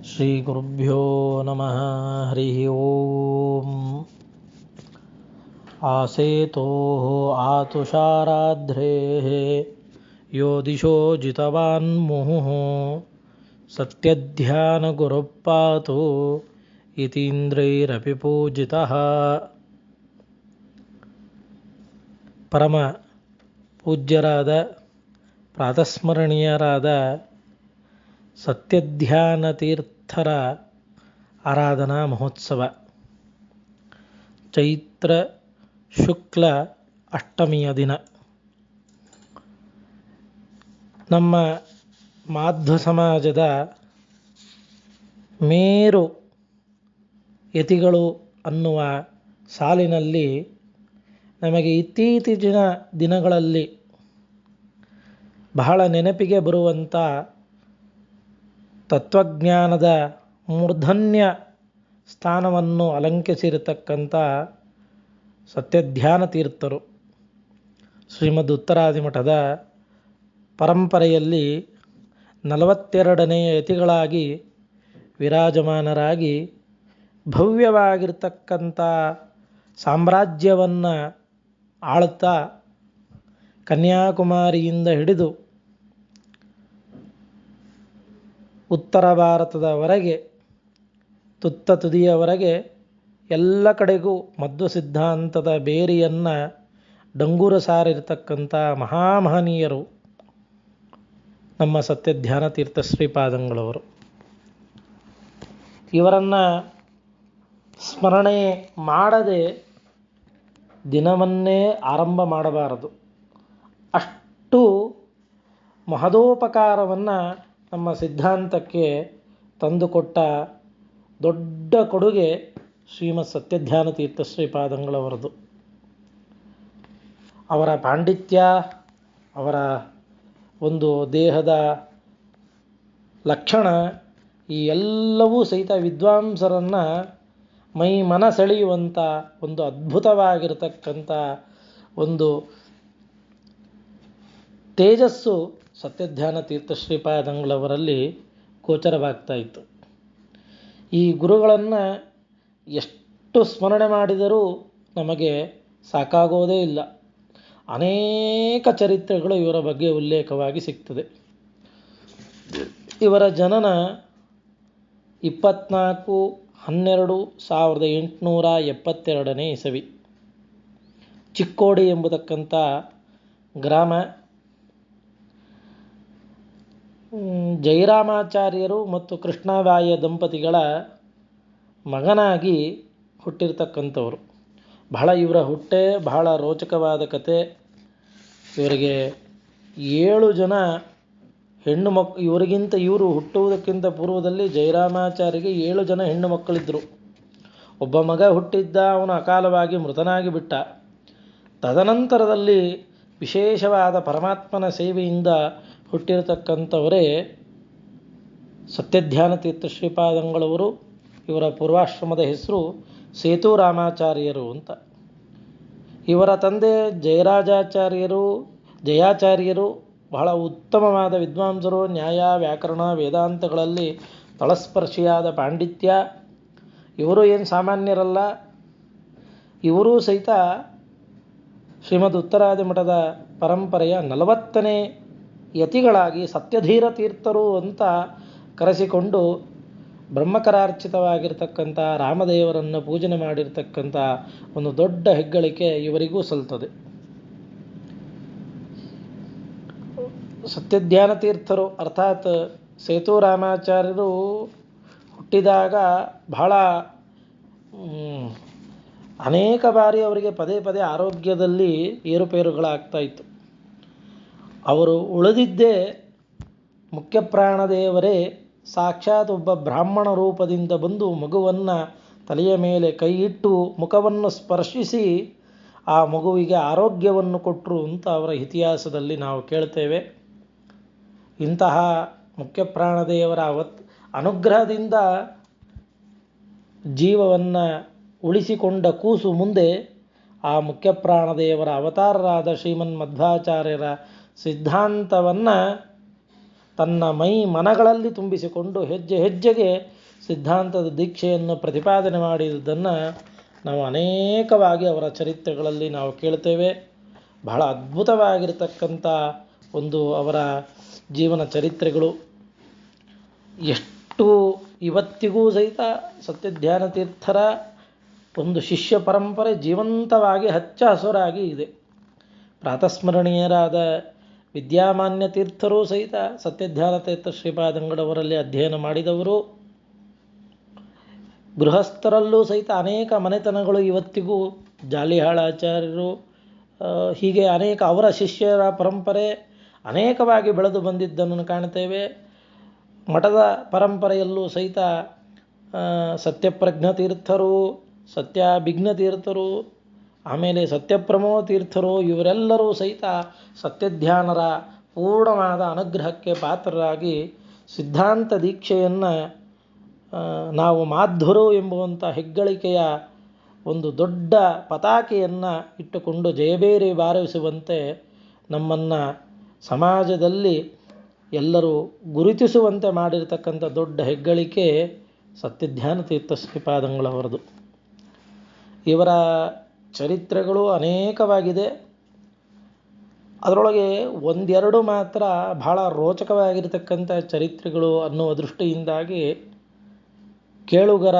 ಶ್ರೀಗುರುಭ್ಯೋ ನಮಃ. ಹರಿ ಓಂ. ಆಸೇತೋ ಆತುಷಾರಾಧ್ರೇಃ ಯೋ ದಿಶೋ ಜಿತವಾನ್ ಮುಹುಃ ಸತ್ಯಧ್ಯಾನಗುರುಃಪಾತು ಇತೀಂದ್ರೈರಪಿ ಪೂಜಿತಃ. ಪರಮ ಪೂಜ್ಯರಾದ ಪ್ರಾತಸ್ಮರಣೀಯರಾದ ಸತ್ಯಧ್ಯಾನ ತೀರ್ಥರ ಆರಾಧನಾ ಮಹೋತ್ಸವ ಚೈತ್ರ ಶುಕ್ಲ ಅಷ್ಟಮಿಯ ದಿನ ನಮ್ಮ ಮಾಧ್ವ ಸಮಾಜದ ಮೇರು ಯತಿಗಳು ಅನ್ನುವ ಸಾಲಿನಲ್ಲಿ ನಮಗೆ ಇತ್ತೀಚಿನ ದಿನಗಳಲ್ಲಿ ಬಹಳ ನೆನಪಿಗೆ ಬರುವಂಥ ತತ್ವಜ್ಞಾನದ ಮೂರ್ಧನ್ಯ ಸ್ಥಾನವನ್ನು ಅಲಂಕರಿಸಿರತಕ್ಕಂಥ ಸತ್ಯಧ್ಯಾನ ತೀರ್ಥರು ಶ್ರೀಮದ್ ಉತ್ತರಾದಿಮಠದ ಪರಂಪರೆಯಲ್ಲಿ 42ನೇ ಯತಿಗಳಾಗಿ ವಿರಾಜಮಾನರಾಗಿ ಭವ್ಯವಾಗಿರ್ತಕ್ಕಂಥ ಸಾಮ್ರಾಜ್ಯವನ್ನು ಆಳುತ್ತಾ ಕನ್ಯಾಕುಮಾರಿಯಿಂದ ಹಿಡಿದು ಉತ್ತರ ಭಾರತದವರೆಗೆ ತುತ್ತ ತುದಿಯವರೆಗೆ ಎಲ್ಲ ಕಡೆಗೂ ಮಧ್ವ ಸಿದ್ಧಾಂತದ ಬೇರಿಯನ್ನು ಡಂಗೂರ ಸಾರಿರತಕ್ಕಂಥ ಮಹಾಮಹನೀಯರು ನಮ್ಮ ಸತ್ಯಧ್ಯಾನ ತೀರ್ಥ ಶ್ರೀಪಾದಂಗಳವರು. ಇವರನ್ನು ಸ್ಮರಣೆ ಮಾಡದೆ ದಿನವನ್ನೇ ಆರಂಭ ಮಾಡಬಾರದು. ಅಷ್ಟು ಮಹದೋಪಕಾರವನ್ನು ನಮ್ಮ ಸಿದ್ಧಾಂತಕ್ಕೆ ತಂದುಕೊಟ್ಟ ದೊಡ್ಡ ಕೊಡುಗೆ ಶ್ರೀಮತ್ ಸತ್ಯಧ್ಯಾನ ತೀರ್ಥ ಶ್ರೀಪಾದಂಗಳವರದು. ಅವರ ಪಾಂಡಿತ್ಯ, ಅವರ ಒಂದು ದೇಹದ ಲಕ್ಷಣ, ಈ ಎಲ್ಲವೂ ಸಹಿತ ವಿದ್ವಾಂಸರನ್ನು ಮೈ ಮನ ಸೆಳೆಯುವಂಥ ಒಂದು ಅದ್ಭುತವಾಗಿರತಕ್ಕಂಥ ಒಂದು ತೇಜಸ್ಸು ಸತ್ಯಧ್ಯಾನ ತೀರ್ಥ ಶ್ರೀಪಾದಂಗಳವರಲ್ಲಿ ಗೋಚರವಾಗ್ತಾ ಇತ್ತು. ಈ ಗುರುಗಳನ್ನು ಎಷ್ಟು ಸ್ಮರಣೆ ಮಾಡಿದರೂ ನಮಗೆ ಸಾಕಾಗೋದೇ ಇಲ್ಲ. ಅನೇಕ ಚರಿತ್ರೆಗಳು ಇವರ ಬಗ್ಗೆ ಉಲ್ಲೇಖವಾಗಿ ಸಿಗ್ತದೆ. ಇವರ ಜನನ 24/12/1872 ಇಸವಿ ಚಿಕ್ಕೋಡಿ ಎಂಬತಕ್ಕಂಥ ಗ್ರಾಮ. ಜಯರಾಮಾಚಾರ್ಯರು ಮತ್ತು ಕೃಷ್ಣಬಾಯಿಯ ದಂಪತಿಗಳ ಮಗನಾಗಿ ಹುಟ್ಟಿರ್ತಕ್ಕಂಥವರು. ಇವರ ಹುಟ್ಟೆ ಬಹಳ ರೋಚಕವಾದ ಕತೆ. ಇವರಿಗೆ 7 ಜನ ಹೆಣ್ಣು ಇವರು ಹುಟ್ಟುವುದಕ್ಕಿಂತ ಪೂರ್ವದಲ್ಲಿ ಜಯರಾಮಾಚಾರ್ಯರಿಗೆ 7 ಜನ ಹೆಣ್ಣು ಮಕ್ಕಳಿದ್ದರು. ಒಬ್ಬ ಮಗ ಹುಟ್ಟಿದ್ದ, ಅವನು ಅಕಾಲವಾಗಿ ಮೃತನಾಗಿ ಬಿಟ್ಟ. ತದನಂತರದಲ್ಲಿ ವಿಶೇಷವಾದ ಪರಮಾತ್ಮನ ಸೇವೆಯಿಂದ ಹುಟ್ಟಿರತಕ್ಕಂಥವರೇ ಸತ್ಯಧ್ಯಾನ ತೀರ್ಥ ಶ್ರೀಪಾದಂಗಳವರು. ಇವರ ಪೂರ್ವಾಶ್ರಮದ ಹೆಸರು ಸೇತುರಾಮಾಚಾರ್ಯರು ಅಂತ. ಇವರ ತಂದೆ ಜಯಾಚಾರ್ಯರು ಬಹಳ ಉತ್ತಮವಾದ ವಿದ್ವಾಂಸರು. ನ್ಯಾಯ, ವ್ಯಾಕರಣ, ವೇದಾಂತಗಳಲ್ಲಿ ತಳಸ್ಪರ್ಶಿಯಾದ ಪಾಂಡಿತ್ಯ. ಇವರು ಏನು ಸಾಮಾನ್ಯರಲ್ಲ. ಇವರೂ ಸಹಿತ ಶ್ರೀಮದ್ ಉತ್ತರಾದಿಮಠದ ಪರಂಪರೆಯ 40ನೇ ಯತಿಗಳಾಗಿ ಸತ್ಯಧೀರ ತೀರ್ಥರು ಅಂತ ಕರೆಸಿಕೊಂಡು ಬ್ರಹ್ಮಕರಾರ್ಚಿತವಾಗಿರ್ತಕ್ಕಂಥ ರಾಮದೇವರನ್ನು ಪೂಜನೆ ಮಾಡಿರ್ತಕ್ಕಂಥ ಒಂದು ದೊಡ್ಡ ಹೆಗ್ಗಳಿಕೆ ಇವರಿಗೂ ಸಲ್ತದೆ. ಸತ್ಯಧ್ಯಾನ ತೀರ್ಥರು ಅರ್ಥಾತ್ ಸೇತುರಾಮಾಚಾರ್ಯರು ಹುಟ್ಟಿದಾಗ ಬಹಳ ಅನೇಕ ಬಾರಿ ಅವರಿಗೆ ಪದೇ ಪದೇ ಆರೋಗ್ಯದಲ್ಲಿ ಏರುಪೇರುಗಳಾಗ್ತಾ ಇತ್ತು. ಅವರು ಉಳಿದಿದ್ದೇ ಮುಖ್ಯ ಪ್ರಾಣದೇವರೇ ಸಾಕ್ಷಾತ್ ಒಬ್ಬ ಬ್ರಾಹ್ಮಣ ರೂಪದಿಂದ ಬಂದು ಮಗುವನ್ನು ತಲೆಯ ಮೇಲೆ ಕೈ ಇಟ್ಟು ಮುಖವನ್ನು ಸ್ಪರ್ಶಿಸಿ ಆ ಮಗುವಿಗೆ ಆರೋಗ್ಯವನ್ನು ಕೊಟ್ಟರು ಅಂತ ಅವರ ಇತಿಹಾಸದಲ್ಲಿ ನಾವು ಕೇಳ್ತೇವೆ. ಇಂತಹ ಮುಖ್ಯ ಪ್ರಾಣದೇವರ ಅನುಗ್ರಹದಿಂದ ಜೀವವನ್ನು ಉಳಿಸಿಕೊಂಡ ಕೂಸು ಮುಂದೆ ಆ ಮುಖ್ಯ ಪ್ರಾಣದೇವರ ಅವತಾರರಾದ ಶ್ರೀಮನ್ ಮಧ್ವಾಚಾರ್ಯರ ಸಿದ್ಧಾಂತವನ್ನು ತನ್ನ ಮೈ ಮನಗಳಲ್ಲಿ ತುಂಬಿಸಿಕೊಂಡು ಹೆಜ್ಜೆ ಹೆಜ್ಜೆಗೆ ಸಿದ್ಧಾಂತದ ದೀಕ್ಷೆಯನ್ನು ಪ್ರತಿಪಾದನೆ ಮಾಡಿದುದನ್ನು ನಾವು ಅನೇಕವಾಗಿ ಅವರ ಚರಿತ್ರೆಗಳಲ್ಲಿ ನಾವು ಕೇಳ್ತೇವೆ. ಬಹಳ ಅದ್ಭುತವಾಗಿರತಕ್ಕಂಥ ಒಂದು ಅವರ ಜೀವನ ಚರಿತ್ರೆಗಳು. ಎಷ್ಟು ಇವತ್ತಿಗೂ ಸಹಿತ ಸತ್ಯಧ್ಯಾನ ತೀರ್ಥರ ಒಂದು ಶಿಷ್ಯ ಪರಂಪರೆ ಜೀವಂತವಾಗಿ ಹಚ್ಚ ಹಸುರಾಗಿ ಇದೆ. ಪ್ರಾತಸ್ಮರಣೀಯರಾದ ವಿದ್ಯಾಮಾನ್ಯ ತೀರ್ಥರೂ ಸಹಿತ ಸತ್ಯಧ್ಯಾನ ತೀರ್ಥ ಶ್ರೀಪಾದಂಗಳವರಲ್ಲಿ ಅಧ್ಯಯನ ಮಾಡಿದವರು. ಗೃಹಸ್ಥರಲ್ಲೂ ಸಹಿತ ಅನೇಕ ಮನೆತನಗಳು ಇವತ್ತಿಗೂ ಜಾಲಿಹಾಳಾಚಾರ್ಯರು, ಹೀಗೆ ಅನೇಕ ಅವರ ಶಿಷ್ಯರ ಪರಂಪರೆ ಅನೇಕವಾಗಿ ಬೆಳೆದು ಬಂದಿದ್ದನ್ನು ಕಾಣ್ತೇವೆ. ಮಠದ ಪರಂಪರೆಯಲ್ಲೂ ಸಹಿತ ಸತ್ಯಪ್ರಜ್ಞ ತೀರ್ಥರು, ಸತ್ಯಾಭಿಜ್ಞ ತೀರ್ಥರು, ಆಮೇಲೆ ಸತ್ಯಪ್ರಮೋ ತೀರ್ಥರು, ಇವರೆಲ್ಲರೂ ಸಹಿತ ಸತ್ಯಧ್ಯಾನರ ಪೂರ್ಣವಾದ ಅನುಗ್ರಹಕ್ಕೆ ಪಾತ್ರರಾಗಿ ಸಿದ್ಧಾಂತ ದೀಕ್ಷೆಯನ್ನು ನಾವು ಮಾಧ್ವರು ಎಂಬುವಂಥ ಹೆಗ್ಗಳಿಕೆಯ ಒಂದು ದೊಡ್ಡ ಪತಾಕೆಯನ್ನು ಇಟ್ಟುಕೊಂಡು ಜಯಬೇರಿ ಬಾರಿಸುವಂತೆ ನಮ್ಮನ್ನು ಸಮಾಜದಲ್ಲಿ ಎಲ್ಲರೂ ಗುರುತಿಸುವಂತೆ ಮಾಡಿರತಕ್ಕಂಥ ದೊಡ್ಡ ಹೆಗ್ಗಳಿಕೆ ಸತ್ಯಧ್ಯಾನ ತೀರ್ಥ ಶ್ರೀಪಾದಂಗಳವರದು. ಇವರ ಚರಿತ್ರೆಗಳು ಅನೇಕವಾಗಿದೆ. ಅದರೊಳಗೆ ಒಂದೆರಡು ಮಾತ್ರ ಬಹಳ ರೋಚಕವಾಗಿರತಕ್ಕಂಥ ಚರಿತ್ರೆಗಳು ಅನ್ನುವ ದೃಷ್ಟಿಯಿಂದಾಗಿ ಕೇಳುಗರ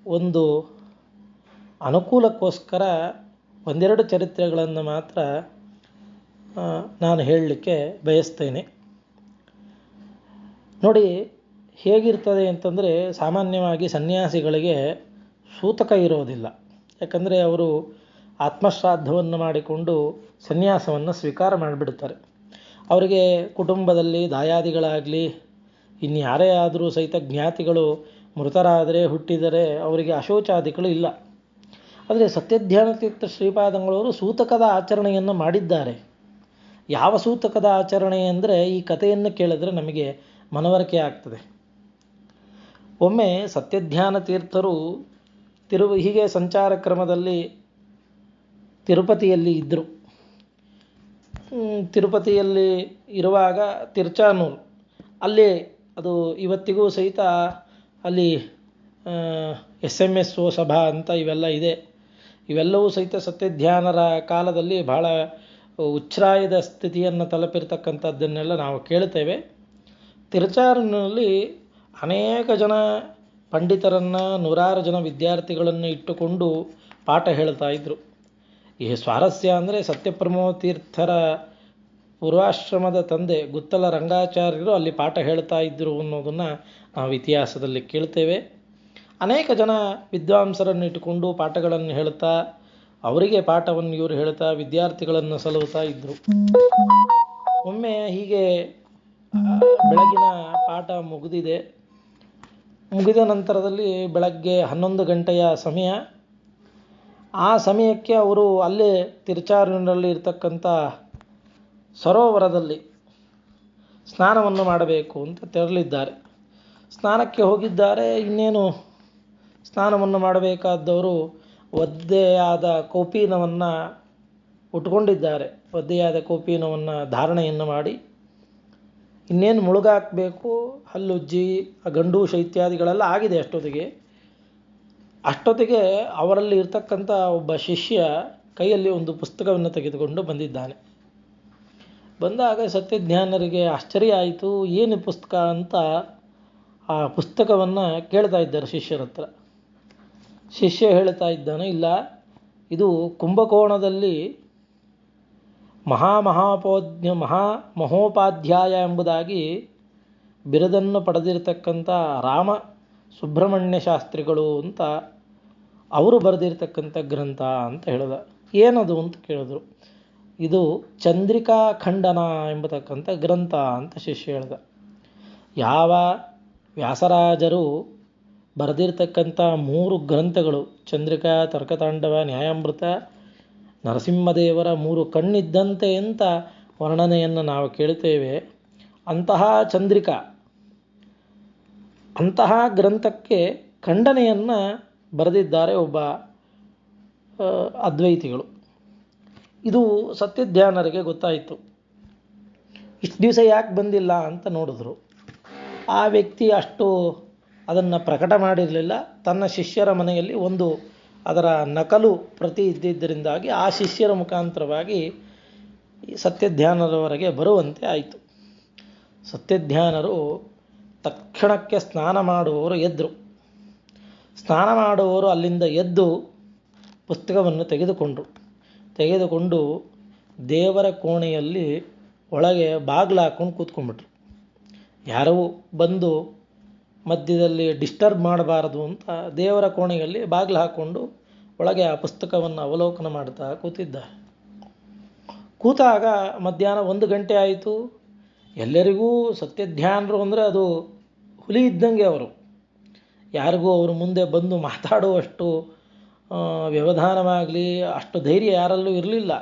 ಒಂದು ಅನುಕೂಲಕ್ಕೋಸ್ಕರ ಒಂದೆರಡು ಚರಿತ್ರೆಗಳನ್ನು ಮಾತ್ರ ನಾನು ಹೇಳಲಿಕ್ಕೆ ಬಯಸ್ತೇನೆ. ನೋಡಿ, ಹೇಗಿರ್ತದೆ ಅಂತಂದರೆ, ಸಾಮಾನ್ಯವಾಗಿ ಸನ್ಯಾಸಿಗಳಿಗೆ ಸೂತಕ ಇರೋದಿಲ್ಲ. ಯಾಕಂದರೆ ಅವರು ಆತ್ಮಶ್ರಾದ್ದವನ್ನು ಮಾಡಿಕೊಂಡು ಸನ್ಯಾಸವನ್ನು ಸ್ವೀಕಾರ ಮಾಡಿಬಿಡ್ತಾರೆ. ಅವರಿಗೆ ಕುಟುಂಬದಲ್ಲಿ ದಾಯಾದಿಗಳಾಗಲಿ ಇನ್ಯಾರೇ ಆದರೂ ಸಹಿತ ಜ್ಞಾತಿಗಳು ಮೃತರಾದರೆ ಹುಟ್ಟಿದರೆ ಅವರಿಗೆ ಅಶೋಚಾದಿಗಳು ಇಲ್ಲ. ಆದರೆ ಸತ್ಯಧ್ಯಾನ ತೀರ್ಥ ಶ್ರೀಪಾದಂಗಳವರು ಸೂತಕದ ಆಚರಣೆಯನ್ನು ಮಾಡಿದ್ದಾರೆ. ಯಾವ ಸೂತಕದ ಆಚರಣೆ ಅಂದರೆ, ಈ ಕಥೆಯನ್ನು ಕೇಳಿದ್ರೆ ನಮಗೆ ಮನವರಿಕೆ ಆಗ್ತದೆ. ಒಮ್ಮೆ ಸತ್ಯಧ್ಯಾನ ತೀರ್ಥರು ಹೀಗೆ ಸಂಚಾರ ಕ್ರಮದಲ್ಲಿ ತಿರುಪತಿಯಲ್ಲಿ ಇದ್ದರು. ತಿರುಪತಿಯಲ್ಲಿ ಇರುವಾಗ ತಿರುಚಾನೂರು, ಅಲ್ಲಿ ಅದು ಇವತ್ತಿಗೂ ಸಹಿತ ಅಲ್ಲಿ SMS ಸಭಾ ಅಂತ ಇವೆಲ್ಲ ಇದೆ. ಇವೆಲ್ಲವೂ ಸಹಿತ ಸತ್ಯಧ್ಯಾನರ ಕಾಲದಲ್ಲಿ ಬಹಳ ಉಚ್ಛ್ರಾಯದ ಸ್ಥಿತಿಯನ್ನು ತಲುಪಿರ್ತಕ್ಕಂಥದ್ದನ್ನೆಲ್ಲ ನಾವು ಕೇಳ್ತೇವೆ. ತಿರುಚಾನೂರಿನಲ್ಲಿ ಅನೇಕ ಜನ ಪಂಡಿತರನ್ನು, ನೂರಾರು ಜನ ವಿದ್ಯಾರ್ಥಿಗಳನ್ನು ಇಟ್ಟುಕೊಂಡು ಪಾಠ ಹೇಳ್ತಾ ಇದ್ದರು. ಈ ಸ್ವಾರಸ್ಯ ಅಂದರೆ ಸತ್ಯಪ್ರಮೋ ತೀರ್ಥರ ಪೂರ್ವಾಶ್ರಮದ ತಂದೆ ಗುತ್ತಲ ರಂಗಾಚಾರ್ಯರು ಅಲ್ಲಿ ಪಾಠ ಹೇಳ್ತಾ ಇದ್ದರು ಅನ್ನೋದನ್ನು ನಾವು ಇತಿಹಾಸದಲ್ಲಿ ಕೇಳ್ತೇವೆ. ಅನೇಕ ಜನ ವಿದ್ವಾಂಸರನ್ನು ಇಟ್ಟುಕೊಂಡು ಪಾಠಗಳನ್ನು ಹೇಳ್ತಾ, ಅವರಿಗೆ ಪಾಠವನ್ನು ಇವರು ಹೇಳ್ತಾ ವಿದ್ಯಾರ್ಥಿಗಳನ್ನು ಸಲಹುತ್ತಾ ಇದ್ದರು. ಒಮ್ಮೆ ಹೀಗೆ ಬೆಳಗಿನ ಪಾಠ ಮುಗಿದ ನಂತರದಲ್ಲಿ ಬೆಳಗ್ಗೆ 11 ಗಂಟೆಯ ಸಮಯ. ಆ ಸಮಯಕ್ಕೆ ಅವರು ಅಲ್ಲೇ ತಿರುಚಾನೂರಿನಲ್ಲಿ ಇರ್ತಕ್ಕಂಥ ಸರೋವರದಲ್ಲಿ ಸ್ನಾನವನ್ನು ಮಾಡಬೇಕು ಅಂತ ತೆರಳಿದ್ದಾರೆ. ಸ್ನಾನಕ್ಕೆ ಹೋಗಿದ್ದಾರೆ. ಇನ್ನೇನು ಸ್ನಾನವನ್ನು ಮಾಡಬೇಕಾದವರು ಒದ್ದೆಯಾದ ಕೌಪೀನವನ್ನು ಉಟ್ಕೊಂಡಿದ್ದಾರೆ. ಒದ್ದೆಯಾದ ಕೌಪೀನವನ್ನು ಧಾರಣೆಯನ್ನು ಮಾಡಿ ಇನ್ನೇನು ಮುಳುಗಾಕಬೇಕು, ಹಲ್ಲುಜ್ಜಿ ಗಂಡೂಷ ಇತ್ಯಾದಿಗಳೆಲ್ಲ ಆಗಿದೆ ಅಷ್ಟೊತ್ತಿಗೆ ಅವರಲ್ಲಿ ಇರ್ತಕ್ಕಂಥ ಒಬ್ಬ ಶಿಷ್ಯ ಕೈಯಲ್ಲಿ ಒಂದು ಪುಸ್ತಕವನ್ನು ತೆಗೆದುಕೊಂಡು ಬಂದಿದ್ದಾನೆ. ಬಂದಾಗ ಸತ್ಯಜ್ಞಾನರಿಗೆ ಆಶ್ಚರ್ಯ ಆಯಿತು. ಏನು ಪುಸ್ತಕ ಅಂತ ಆ ಪುಸ್ತಕವನ್ನು ಕೇಳ್ತಾ ಇದ್ದಾರೆ ಶಿಷ್ಯರ ಹತ್ರ. ಶಿಷ್ಯ ಹೇಳ್ತಾ ಇದ್ದಾನೆ, ಇಲ್ಲ, ಇದು ಕುಂಭಕೋಣದಲ್ಲಿ ಮಹೋಪಾಧ್ಯಾಯ ಎಂಬುದಾಗಿ ಬಿರುದನ್ನು ಪಡೆದಿರತಕ್ಕಂಥ ರಾಮ ಸುಬ್ರಹ್ಮಣ್ಯ ಶಾಸ್ತ್ರಿಗಳು ಅಂತ ಅವರು ಬರೆದಿರ್ತಕ್ಕಂಥ ಗ್ರಂಥ ಅಂತ ಹೇಳಿದ. ಏನದು ಅಂತ ಕೇಳಿದ್ರು. ಇದು ಚಂದ್ರಿಕಾ ಖಂಡನ ಎಂಬತಕ್ಕಂಥ ಗ್ರಂಥ ಅಂತ ಶಿಷ್ಯ ಹೇಳ್ದ. ಯಾವ ವ್ಯಾಸರಾಜರು ಬರೆದಿರ್ತಕ್ಕಂಥ 3 ಗ್ರಂಥಗಳು, ಚಂದ್ರಿಕಾ, ತರ್ಕತಾಂಡವ, ನ್ಯಾಯಾಮೃತ, ನರಸಿಂಹದೇವರ 3 ಕಣ್ಣಿದ್ದಂತೆ ಅಂತ ವರ್ಣನೆಯನ್ನು ನಾವು ಕೇಳ್ತೇವೆ. ಅಂತಹ ಚಂದ್ರಿಕಾ, ಅಂತಹ ಗ್ರಂಥಕ್ಕೆ ಖಂಡನೆಯನ್ನು ಬರೆದಿದ್ದಾರೆ ಒಬ್ಬ ಅದ್ವೈತಿಗಳು. ಇದು ಸತ್ಯಧ್ಯಾನರಿಗೆ ಗೊತ್ತಾಯಿತು. ಇಷ್ಟು ದಿವಸ ಯಾಕೆ ಬಂದಿಲ್ಲ ಅಂತ ನೋಡಿದ್ರು. ಆ ವ್ಯಕ್ತಿ ಅಷ್ಟು ಅದನ್ನು ಪ್ರಕಟ ಮಾಡಿರಲಿಲ್ಲ. ತನ್ನ ಶಿಷ್ಯರ ಮನೆಯಲ್ಲಿ ಒಂದು ಅದರ ನಕಲು ಪ್ರತಿ ಇದ್ದಿದ್ದರಿಂದಾಗಿ ಆ ಶಿಷ್ಯರ ಮುಖಾಂತರವಾಗಿ ಸತ್ಯಧ್ಯಾನರವರೆಗೆ ಬರುವಂತೆ ಆಯಿತು. ಸತ್ಯಧ್ಯಾನರು ತಕ್ಷಣಕ್ಕೆ ಸ್ನಾನ ಮಾಡುವವರು ಎದ್ದರು. ಸ್ನಾನ ಮಾಡುವವರು ಅಲ್ಲಿಂದ ಎದ್ದು ಪುಸ್ತಕವನ್ನು ತೆಗೆದುಕೊಂಡು ದೇವರ ಕೋಣೆಯಲ್ಲಿ ಒಳಗೆ ಬಾಗಿಲು ಹಾಕ್ಕೊಂಡು ಕೂತ್ಕೊಂಡ್ಬಿಟ್ರು. ಯಾರೂ ಬಂದು ಮಧ್ಯದಲ್ಲಿ ಡಿಸ್ಟರ್ಬ್ ಮಾಡಬಾರದು ಅಂತ ದೇವರ ಕೋಣೆಯಲ್ಲಿ ಬಾಗಿಲು ಹಾಕ್ಕೊಂಡು ಒಳಗೆ ಆ ಪುಸ್ತಕವನ್ನು ಅವಲೋಕನ ಮಾಡ್ತಾ ಕೂತಿದ್ದಾರೆ. ಕೂತಾಗ ಮಧ್ಯಾಹ್ನ 1 ಗಂಟೆ ಆಯಿತು. ಎಲ್ಲರಿಗೂ ಸತ್ಯಧ್ಯಾನರು ಅಂದರೆ ಅದು ಹುಲಿ ಇದ್ದಂಗೆ ಅವರು. ಯಾರಿಗೂ ಅವರು ಮುಂದೆ ಬಂದು ಮಾತಾಡುವಷ್ಟು ವ್ಯವಧಾನವಾಗಲಿ ಅಷ್ಟು ಧೈರ್ಯ ಯಾರಲ್ಲೂ ಇರಲಿಲ್ಲ.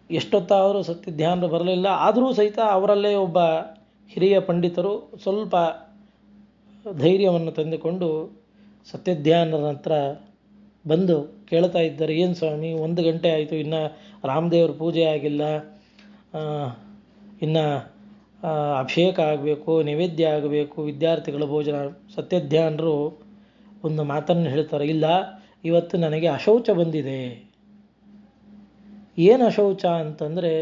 ಎಷ್ಟೊತ್ತಾದರೂ ಸತ್ಯಧ್ಯಾನರು ಬರಲಿಲ್ಲ. ಆದರೂ ಸಹಿತ ಅವರಲ್ಲೇ ಒಬ್ಬ ಹಿರಿಯ ಪಂಡಿತರು ಸ್ವಲ್ಪ ಧೈರ್ಯವನ್ನು ತಂದುಕೊಂಡು ಸತ್ಯಧ್ಯಾನರ ಹತ್ರ ಬಂದು ಕೇಳ್ತಾ ಇದ್ದಾರೆ, ಏನು ಸ್ವಾಮಿ 1 ಗಂಟೆ ಆಯಿತು, ಇನ್ನು ರಾಮದೇವ್ರ ಪೂಜೆ ಆಗಿಲ್ಲ, ಇನ್ನು ಅಭಿಷೇಕ ಆಗಬೇಕು, ನೈವೇದ್ಯ ಆಗಬೇಕು, ವಿದ್ಯಾರ್ಥಿಗಳ ಭೋಜನ. ಸತ್ಯಧ್ಯಾನರು ಒಂದು ಮಾತನ್ನು ಹೇಳ್ತಾರೆ, ಇಲ್ಲ ಇವತ್ತು ನನಗೆ ಅಶೌಚ ಬಂದಿದೆ. ಏನು ಅಶೌಚ ಅಂತಂದರೆ,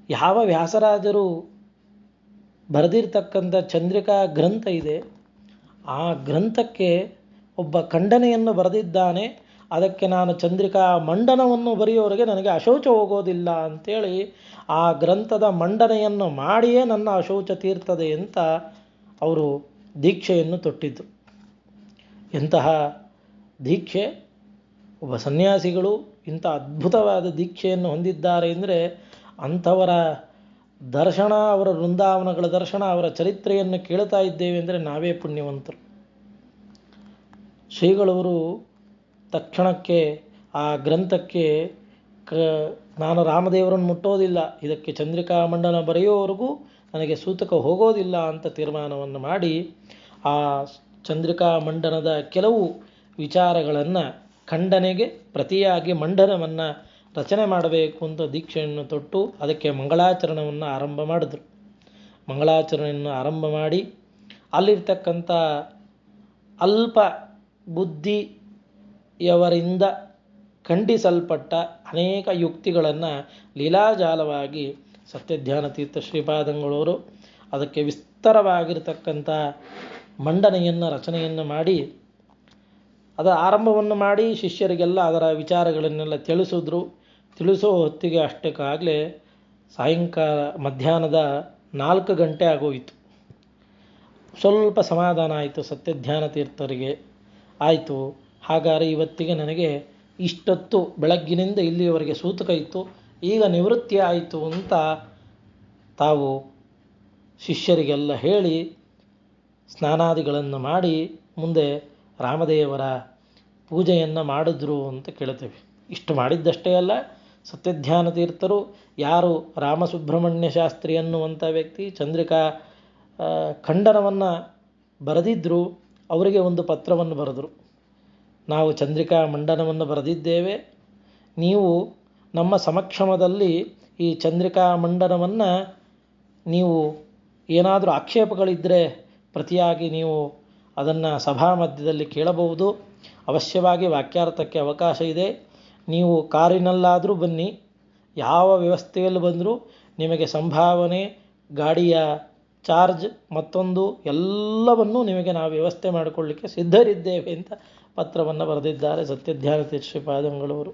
ಯಾವ ವ್ಯಾಸರಾಜರು ಬರೆದಿರ್ತಕ್ಕಂಥ ಚಂದ್ರಿಕಾ ಗ್ರಂಥ ಇದೆ, ಆ ಗ್ರಂಥಕ್ಕೆ ಒಬ್ಬ ಖಂಡನೆಯನ್ನು ಬರೆದಿದ್ದಾನೆ. ಅದಕ್ಕೆ ನಾನು ಚಂದ್ರಿಕಾ ಮಂಡನವನ್ನು ಬರೆಯೋವರೆಗೆ ನನಗೆ ಅಶೌಚ ಹೋಗೋದಿಲ್ಲ ಅಂತೇಳಿ ಆ ಗ್ರಂಥದ ಮಂಡನೆಯನ್ನು ಮಾಡಿಯೇ ನನ್ನ ಅಶೌಚ ತೀರ್ತದೆ ಅಂತ ಅವರು ದೀಕ್ಷೆಯನ್ನು ತೊಟ್ಟಿದ್ದು. ಎಂತಹ ದೀಕ್ಷೆ! ಒಬ್ಬ ಸನ್ಯಾಸಿಗಳು ಇಂಥ ಅದ್ಭುತವಾದ ದೀಕ್ಷೆಯನ್ನು ಹೊಂದಿದ್ದಾರೆ ಅಂದರೆ ಅಂಥವರ ದರ್ಶನ, ಅವರ ವೃಂದಾವನಗಳ ದರ್ಶನ, ಅವರ ಚರಿತ್ರೆಯನ್ನು ಕೇಳ್ತಾ ಇದ್ದೇವೆ ಅಂದರೆ ನಾವೇ ಪುಣ್ಯವಂತರು. ಶ್ರೀಗಳವರು ತಕ್ಷಣಕ್ಕೆ ಆ ಗ್ರಂಥಕ್ಕೆ ನಾನು ರಾಮದೇವರನ್ನು ಮುಟ್ಟೋದಿಲ್ಲ, ಇದಕ್ಕೆ ಚಂದ್ರಿಕಾ ಮಂಡನ ಬರೆಯೋವರೆಗೂ ನನಗೆ ಸೂತಕ ಹೋಗೋದಿಲ್ಲ ಅಂತ ತೀರ್ಮಾನವನ್ನು ಮಾಡಿ ಆ ಚಂದ್ರಿಕಾ ಮಂಡನದ ಕೆಲವು ವಿಚಾರಗಳನ್ನು ಖಂಡನೆಗೆ ಪ್ರತಿಯಾಗಿ ಮಂಡನವನ್ನು ರಚನೆ ಮಾಡಬೇಕು ಅಂತ ದೀಕ್ಷೆಯನ್ನು ತೊಟ್ಟು ಅದಕ್ಕೆ ಮಂಗಳಾಚರಣೆಯನ್ನು ಆರಂಭ ಮಾಡಿದ್ರು. ಮಂಗಳಾಚರಣೆಯನ್ನು ಆರಂಭ ಮಾಡಿ ಅಲ್ಲಿರ್ತಕ್ಕಂಥ ಅಲ್ಪ ಬುದ್ಧಿಯವರಿಂದ ಖಂಡಿಸಲ್ಪಟ್ಟ ಅನೇಕ ಯುಕ್ತಿಗಳನ್ನು ಲೀಲಾಜಾಲವಾಗಿ ಸತ್ಯಧ್ಯಾನ ತೀರ್ಥ ಶ್ರೀಪಾದಂಗಳವರು ಅದಕ್ಕೆ ವಿಸ್ತಾರವಾಗಿರ್ತಕ್ಕಂಥ ಮಂಡನೆಯನ್ನು ರಚನೆಯನ್ನು ಮಾಡಿ ಅದರ ಆರಂಭವನ್ನು ಮಾಡಿ ಶಿಷ್ಯರಿಗೆಲ್ಲ ಅದರ ವಿಚಾರಗಳನ್ನೆಲ್ಲ ತಿಳಿಸೋ ಹೊತ್ತಿಗೆ ಅಷ್ಟಕ್ಕಾಗಲೇ ಸಾಯಂಕಾಲ ಮಧ್ಯಾಹ್ನದ 4 ಗಂಟೆ ಆಗೋಯಿತು. ಸ್ವಲ್ಪ ಸಮಾಧಾನ ಆಯಿತು ಸತ್ಯಧ್ಯಾನ ತೀರ್ಥರಿಗೆ. ಆಯಿತು, ಹಾಗಾದರೆ ಇವತ್ತಿಗೆ ನನಗೆ ಇಷ್ಟೊತ್ತು ಬೆಳಗ್ಗಿನಿಂದ ಇಲ್ಲಿಯವರೆಗೆ ಸೂತಕ ಇತ್ತು, ಈಗ ನಿವೃತ್ತಿ ಆಯಿತು ಅಂತ ತಾವು ಶಿಷ್ಯರಿಗೆಲ್ಲ ಹೇಳಿ ಸ್ನಾನಾದಿಗಳನ್ನು ಮಾಡಿ ಮುಂದೆ ರಾಮದೇವರ ಪೂಜೆಯನ್ನು ಮಾಡಿದ್ರು ಅಂತ ಕೇಳ್ತೇವೆ. ಇಷ್ಟು ಮಾಡಿದ್ದಷ್ಟೇ ಅಲ್ಲ, ಸತ್ಯಧ್ಯಾನ ತೀರ್ಥರು ಯಾರು ರಾಮಸುಬ್ರಹ್ಮಣ್ಯ ಶಾಸ್ತ್ರಿ ಅನ್ನುವಂಥ ವ್ಯಕ್ತಿ ಚಂದ್ರಿಕಾ ಖಂಡನವನ್ನು ಬರೆದಿದ್ದರು, ಅವರಿಗೆ ಒಂದು ಪತ್ರವನ್ನು ಬರೆದರು. ನಾವು ಚಂದ್ರಿಕಾ ಮಂಡನವನ್ನು ಬರೆದಿದ್ದೇವೆ, ನೀವು ನಮ್ಮ ಸಮಕ್ಷಮದಲ್ಲಿ ಈ ಚಂದ್ರಿಕಾ ಮಂಡನವನ್ನು ನೀವು ಏನಾದರೂ ಆಕ್ಷೇಪಗಳಿದ್ದರೆ ಪ್ರತಿಯಾಗಿ ನೀವು ಅದನ್ನು ಸಭಾ ಮಧ್ಯದಲ್ಲಿ ಕೇಳಬಹುದು. ಅವಶ್ಯವಾಗಿ ವಾಕ್ಯಾರ್ಥಕ್ಕೆ ಅವಕಾಶ ಇದೆ. ನೀವು ಕಾರಿನಲ್ಲಾದರೂ ಬನ್ನಿ, ಯಾವ ವ್ಯವಸ್ಥೆಯಲ್ಲಿ ಬಂದರೂ ನಿಮಗೆ ಸಂಭಾವನೆ, ಗಾಡಿಯ ಚಾರ್ಜ್, ಮತ್ತೊಂದು ಎಲ್ಲವನ್ನೂ ನಿಮಗೆ ನಾವು ವ್ಯವಸ್ಥೆ ಮಾಡಿಕೊಳ್ಳಿಕ್ಕೆ ಸಿದ್ಧರಿದ್ದೇವೆ ಅಂತ ಪತ್ರವನ್ನು ಬರೆದಿದ್ದಾರೆ ಸತ್ಯಧ್ಯಾನ ತೀರ್ಥ ಶ್ರೀಪಾದಂಗಳವರು.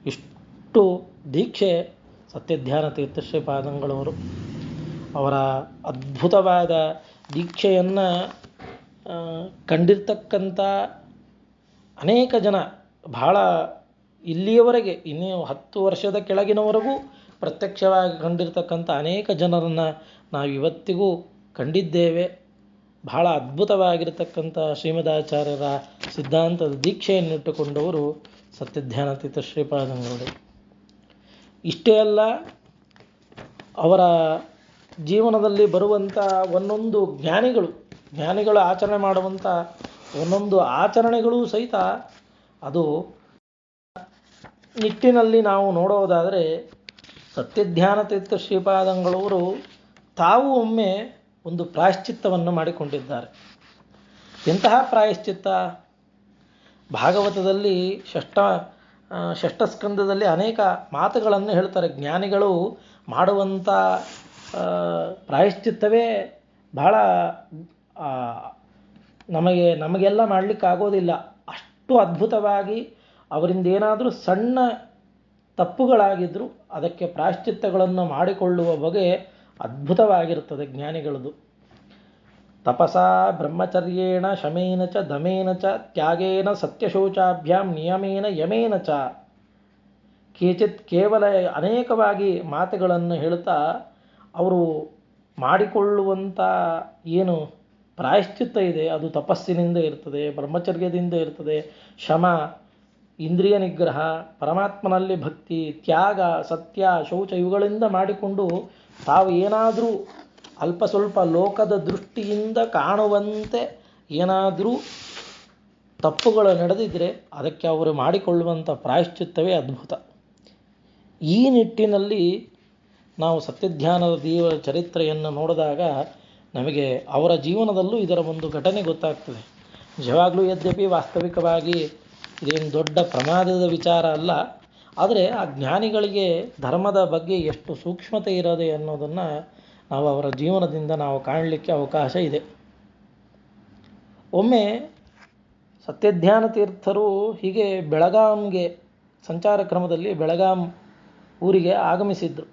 ಇಷ್ಟು ದೀಕ್ಷೆ ಸತ್ಯಧ್ಯಾನ ತೀರ್ಥ ಶ್ರೀಪಾದಂಗಳವರು. ಅವರ ಅದ್ಭುತವಾದ ದೀಕ್ಷೆಯನ್ನು ಕಂಡಿರ್ತಕ್ಕಂಥ ಅನೇಕ ಜನ, ಬಹಳ ಇಲ್ಲಿಯವರೆಗೆ ಇನ್ನೂ 10 ವರ್ಷದ ಕೆಳಗಿನವರೆಗೂ ಪ್ರತ್ಯಕ್ಷವಾಗಿ ಕಂಡಿರ್ತಕ್ಕಂಥ ಅನೇಕ ಜನರನ್ನು ನಾವು ಇವತ್ತಿಗೂ ಕಂಡಿದ್ದೇವೆ. ಬಹಳ ಅದ್ಭುತವಾಗಿರ್ತಕ್ಕಂಥ ಶ್ರೀಮದಾಚಾರ್ಯರ ಸಿದ್ಧಾಂತದ ದೀಕ್ಷೆಯನ್ನಿಟ್ಟುಕೊಂಡವರು ಸತ್ಯಧ್ಯಾನ ತೀರ್ಥ ಶ್ರೀಪಾದಂಗಳು. ಇಷ್ಟೇ ಅಲ್ಲ, ಅವರ ಜೀವನದಲ್ಲಿ ಬರುವಂಥ ಒಂದೊಂದು ಜ್ಞಾನಿಗಳು ಆಚರಣೆ ಮಾಡುವಂಥ ಒಂದೊಂದು ಆಚರಣೆಗಳು ಸಹಿತ ಅದು ನಿಟ್ಟಿನಲ್ಲಿ ನಾವು ನೋಡೋದಾದರೆ ಸತ್ಯಧ್ಯಾನ ತೀರ್ಥ ಶ್ರೀಪಾದಂಗಳವರು ತಾವು ಒಮ್ಮೆ ಒಂದು ಪ್ರಾಯಶ್ಚಿತ್ತವನ್ನು ಮಾಡಿಕೊಂಡಿದ್ದಾರೆ. ಎಂತಹ ಪ್ರಾಯಶ್ಚಿತ್ತ? ಭಾಗವತದಲ್ಲಿ ಷಷ್ಠಸ್ಕಂದದಲ್ಲಿ ಅನೇಕ ಮಾತುಗಳನ್ನು ಹೇಳ್ತಾರೆ. ಜ್ಞಾನಿಗಳು ಮಾಡುವಂಥ ಪ್ರಾಯಶ್ಚಿತ್ತವೇ ಬಹಳ ನಮಗೆಲ್ಲ ಮಾಡಲಿಕ್ಕಾಗೋದಿಲ್ಲ. ಅಷ್ಟು ಅದ್ಭುತವಾಗಿ ಅವರಿಂದ ಏನಾದರೂ ಸಣ್ಣ ತಪ್ಪುಗಳಾಗಿದ್ದರೂ ಅದಕ್ಕೆ ಪ್ರಾಯಶ್ಚಿತ್ತಗಳನ್ನು ಮಾಡಿಕೊಳ್ಳುವ ಬಗೆ ಅದ್ಭುತವಾಗಿರುತ್ತದೆ ಜ್ಞಾನಿಗಳದು. ತಪಸಾ ಬ್ರಹ್ಮಚರ್ಯೇಣ ಶಮೇನ ಚ ದಮೇನ ಚ ತ್ಯಾಗೇನ ಸತ್ಯಶೌಚಾಭ್ಯಾಂ ನಿಯಮೇನ ಯಮೇನ ಚ. ಕೇಚಿತ್ ಕೇವಲ ಅನೇಕವಾಗಿ ಮಾತುಗಳನ್ನು ಹೇಳ್ತಾ ಅವರು ಮಾಡಿಕೊಳ್ಳುವಂಥ ಏನು ಪ್ರಾಯಶ್ಚಿತ್ತ ಇದೆ ಅದು ತಪಸ್ಸಿನಿಂದ ಇರ್ತದೆ, ಬ್ರಹ್ಮಚರ್ಯದಿಂದ ಇರ್ತದೆ, ಶಮ, ಇಂದ್ರಿಯ ನಿಗ್ರಹ, ಪರಮಾತ್ಮನಲ್ಲಿ ಭಕ್ತಿ, ತ್ಯಾಗ, ಸತ್ಯ, ಶೌಚ ಇವುಗಳಿಂದ ಮಾಡಿಕೊಂಡು ತಾವು ಏನಾದರೂ ಅಲ್ಪ ಸ್ವಲ್ಪ ಲೋಕದ ದೃಷ್ಟಿಯಿಂದ ಕಾಣುವಂತೆ ಏನಾದರೂ ತಪ್ಪುಗಳು ನಡೆದಿದ್ದರೆ ಅದಕ್ಕೆ ಅವರು ಮಾಡಿಕೊಳ್ಳುವಂಥ ಪ್ರಾಯಶ್ಚಿತ್ತವೇ ಅದ್ಭುತ. ಈ ನಿಟ್ಟಿನಲ್ಲಿ ನಾವು ಸತ್ಯಧ್ಯಾನದ ದೇವರ ಚರಿತ್ರೆಯನ್ನು ನೋಡಿದಾಗ ನಮಗೆ ಅವರ ಜೀವನದಲ್ಲೂ ಇದರ ಒಂದು ಘಟನೆ ಗೊತ್ತಾಗ್ತದೆ. ನಿಜವಾಗಲೂ ಯದ್ಯಪಿ ವಾಸ್ತವಿಕವಾಗಿ ಇದೇನು ದೊಡ್ಡ ಪ್ರಮಾದದ ವಿಚಾರ ಅಲ್ಲ, ಆದರೆ ಆ ಜ್ಞಾನಿಗಳಿಗೆ ಧರ್ಮದ ಬಗ್ಗೆ ಎಷ್ಟು ಸೂಕ್ಷ್ಮತೆ ಇರೋದೆ ಅನ್ನೋದನ್ನು ನಾವು ಅವರ ಜೀವನದಿಂದ ನಾವು ಕಾಣಲಿಕ್ಕೆ ಅವಕಾಶ ಇದೆ. ಒಮ್ಮೆ ಸತ್ಯಧ್ಯಾನ ತೀರ್ಥರು ಹೀಗೆ ಬೆಳಗಾಂಗೆ ಸಂಚಾರ ಕ್ರಮದಲ್ಲಿ ಬೆಳಗಾಂ ಊರಿಗೆ ಆಗಮಿಸಿದ್ರು.